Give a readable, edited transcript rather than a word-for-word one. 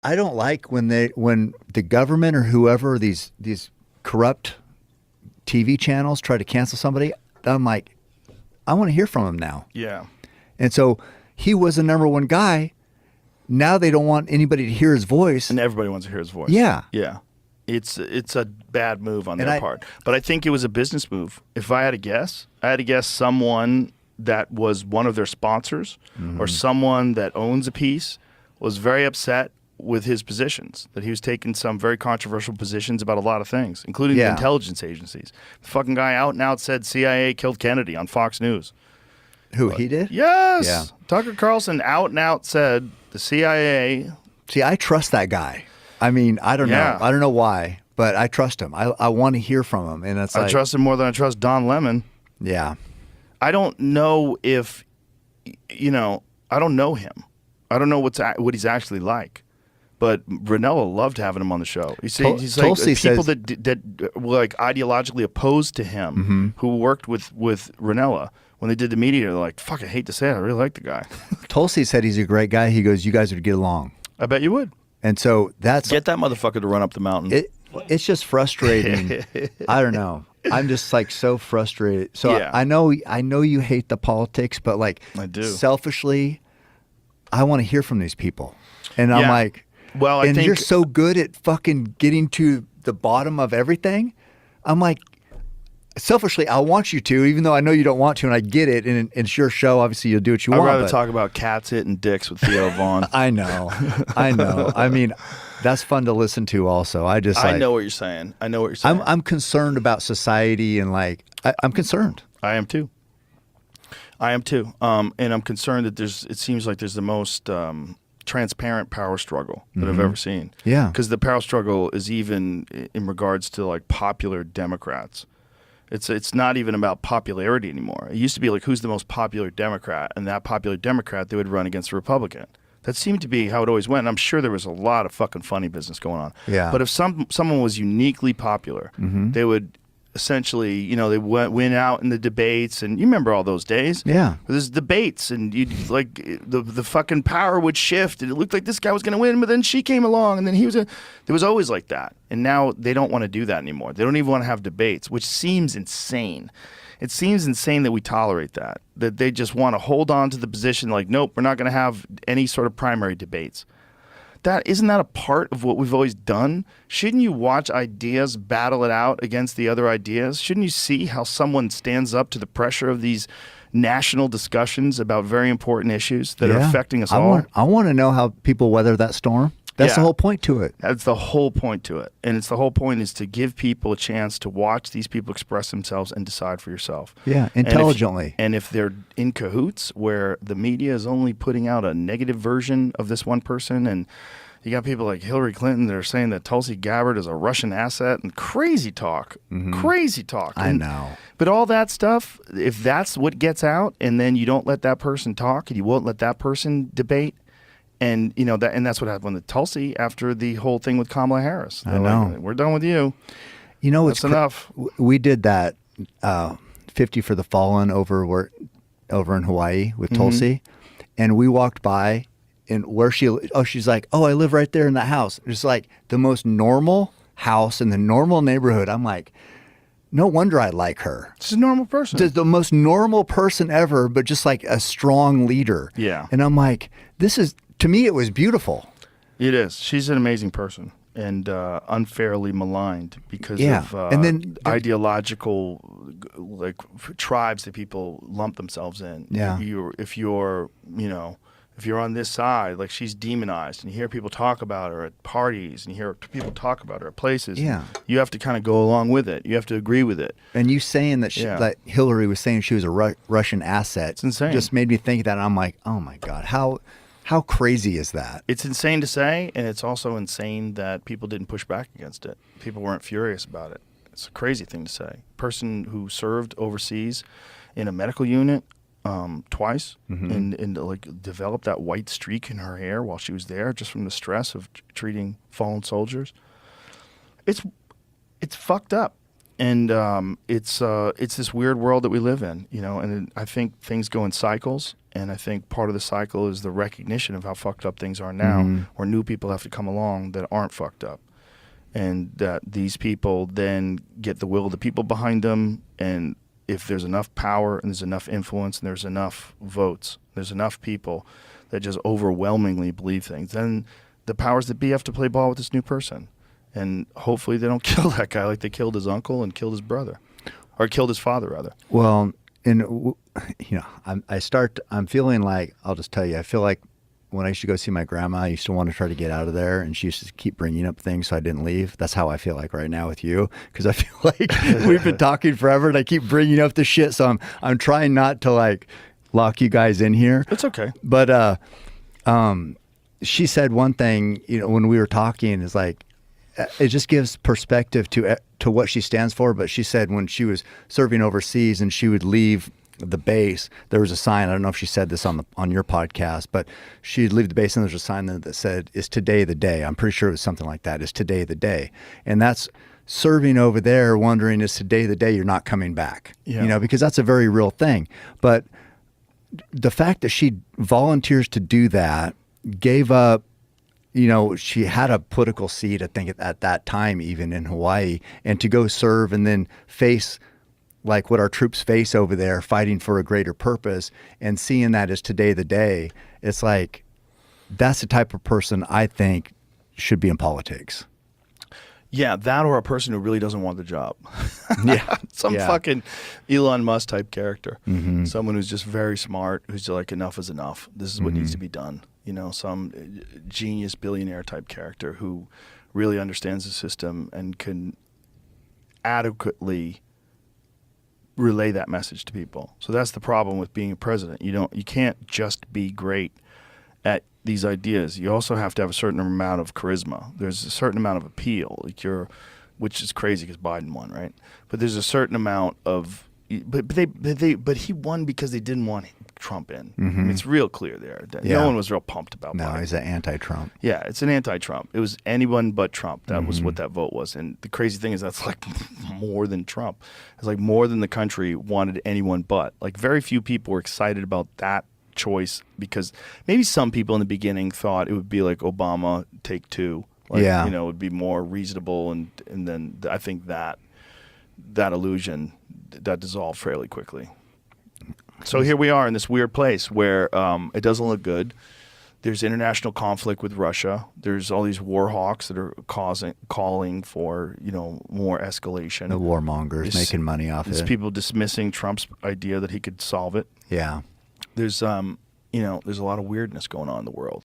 I don't like when the government or whoever, these corrupt TV channels try to cancel somebody. I'm like, I want to hear from him now. Yeah. And so he was the number one guy. Now they don't want anybody to hear his voice. And everybody wants to hear his voice. Yeah. Yeah. It's a bad move on their part. But I think it was a business move. If I had to guess, someone that was one of their sponsors or someone that owns a piece was very upset with his positions, that he was taking some very controversial positions about a lot of things, including the intelligence agencies. The fucking guy out and out said CIA killed Kennedy on Fox News. Who, he did? Yes. Yeah. Tucker Carlson out and out said the CIA. See, I trust that guy. I mean, I don't know. I don't know why, but I trust him. I want to hear from him. And it's I trust him more than I trust Don Lemon. Yeah. I don't know if, I don't know him. I don't know what he's actually like. But Ranella loved having him on the show. He's like people that were like ideologically opposed to him who worked with Ranella. When they did the media, they're like, fuck, I hate to say it, I really like the guy. Tulsi said he's a great guy. He goes, you guys would get along. I bet you would. And so get that motherfucker to run up the mountain. It's just frustrating. I don't know. I'm just like so frustrated. So yeah. I know you hate the politics, but like I do. Selfishly, I want to hear from these people. And I'm like, well, I think you're so good at fucking getting to the bottom of everything. I'm like, selfishly, I want you to, even though I know you don't want to, and I get it. And it's your show. Obviously, you'll do what you want. I'd rather talk about cats hitting dicks with Theo Vaughn. I know. I mean, that's fun to listen to also. I know what you're saying. I'm concerned about society and like, I'm concerned. I am too. And I'm concerned that it seems like there's the most transparent power struggle that I've ever seen. Yeah. Because the power struggle is even in regards to like popular Democrats. It's not even about popularity anymore. It used to be like, who's the most popular Democrat? And that popular Democrat, they would run against a Republican. That seemed to be how it always went. And I'm sure there was a lot of fucking funny business going on. Yeah. But if someone was uniquely popular, they would essentially, they win out in the debates. And you remember all those days? Yeah. There's debates, and you'd like the fucking power would shift, and it looked like this guy was going to win, but then she came along, and then there was always like that. And now they don't want to do that anymore. They don't even want to have debates, which seems insane. It seems insane that we tolerate that they just want to hold on to the position like, nope, we're not going to have any sort of primary debates. Isn't that a part of what we've always done? Shouldn't you watch ideas battle it out against the other ideas? Shouldn't you see how someone stands up to the pressure of these national discussions about very important issues that are affecting us all? I want to know how people weather that storm. That's the whole point to it. That's the whole point to it. And the whole point is to give people a chance to watch these people express themselves and decide for yourself. Yeah, intelligently. And if they're in cahoots where the media is only putting out a negative version of this one person, and you got people like Hillary Clinton that are saying that Tulsi Gabbard is a Russian asset, and crazy talk. Crazy talk. I know. But all that stuff, if that's what gets out, and then you don't let that person talk and you won't let that person debate, and that's what happened with Tulsi after the whole thing with Kamala Harris. I know. Like, we're done with you. That's enough. We did that 50 for the Fallen over in Hawaii with Tulsi, and we walked by, and she's like, oh, I live right there in that house. It's like the most normal house in the normal neighborhood. I'm like, no wonder I like her. She's a normal person. The most normal person ever, but just like a strong leader. Yeah. And I'm like, to me, it was beautiful. It is. She's an amazing person and unfairly maligned because of and then ideological like tribes that people lump themselves in. Yeah. If you're on this side, like she's demonized, and you hear people talk about her at parties, and you hear people talk about her at places. Yeah. You have to kind of go along with it. You have to agree with it. And you saying that that Hillary was saying she was a Russian asset, it's insane. Just made me think that. And I'm like, oh my God, how crazy is that? It's insane to say, and it's also insane that people didn't push back against it. People weren't furious about it. It's a crazy thing to say. A person who served overseas in a medical unit twice and like developed that white streak in her hair while she was there just from the stress of treating fallen soldiers. It's fucked up. And it's this weird world that we live in, you know. And I think things go in cycles, and I think part of the cycle is the recognition of how fucked up things are now, where new people have to come along that aren't fucked up, and that these people then get the will of the people behind them. And if there's enough power and there's enough influence and there's enough votes, there's enough people that just overwhelmingly believe things, then the powers that be have to play ball with this new person. And hopefully they don't kill that guy like they killed his uncle and killed his brother, or killed his father rather. Well, and you know, I'm feeling like, I'll just tell you, I feel like when I used to go see my grandma, I used to want to try to get out of there, and she used to keep bringing up things so I didn't leave. That's how I feel like right now with you, because I feel like we've been talking forever, and I keep bringing up the shit. So I'm trying not to like lock you guys in here. It's okay. But she said one thing, you know, when we were talking, is like, it just gives perspective to what she stands for. But she said when she was serving overseas and she would leave the base, there was a sign. I don't know if she said this on your podcast, but she'd leave the base and there's a sign that said, "Is today the day?" I'm pretty sure it was something like that. "Is today the day?" And that's serving over there, wondering, is today the day you're not coming back? Yeah. You know, because that's a very real thing. But the fact that she volunteers to do that, gave up, you know, she had a political seat, I think, at that time, even in Hawaii, and to go serve and then face like what our troops face over there, fighting for a greater purpose, and seeing that as today the day, it's like, that's the type of person I think should be in politics. Yeah, that, or a person who really doesn't want the job. Yeah. Some Yeah. fucking Elon Musk type character. Mm-hmm. Someone who's just very smart, who's like, enough is enough. This is what needs to be done. You know, some genius billionaire type character who really understands the system and can adequately relay that message to people. So that's the problem with being a president. You can't just be great at these ideas. You also have to have a certain amount of charisma. There's a certain amount of appeal, which is crazy because Biden won, right? But there's a certain amount of, but he won because they didn't want Trump in. I mean, it's real clear there. Yeah. No one was real pumped about No, Biden. he's an anti-Trump. Yeah, it's an anti-Trump. It was anyone but Trump. That was what that vote was. And the crazy thing is that's like more than Trump. It's like more than the country wanted anyone but. Like very few people were excited about that choice, because maybe some people in the beginning thought it would be like Obama take two. Like, Yeah. you know, it would be more reasonable, and then I think that illusion that dissolved fairly quickly. So here we are in this weird place where it doesn't look good. There's international conflict with Russia. There's all these war hawks that are calling for, you know, more escalation. The warmongers making money off There's it. people dismissing Trump's idea that he could solve it. Yeah. There's you know, there's a lot of weirdness going on in the world.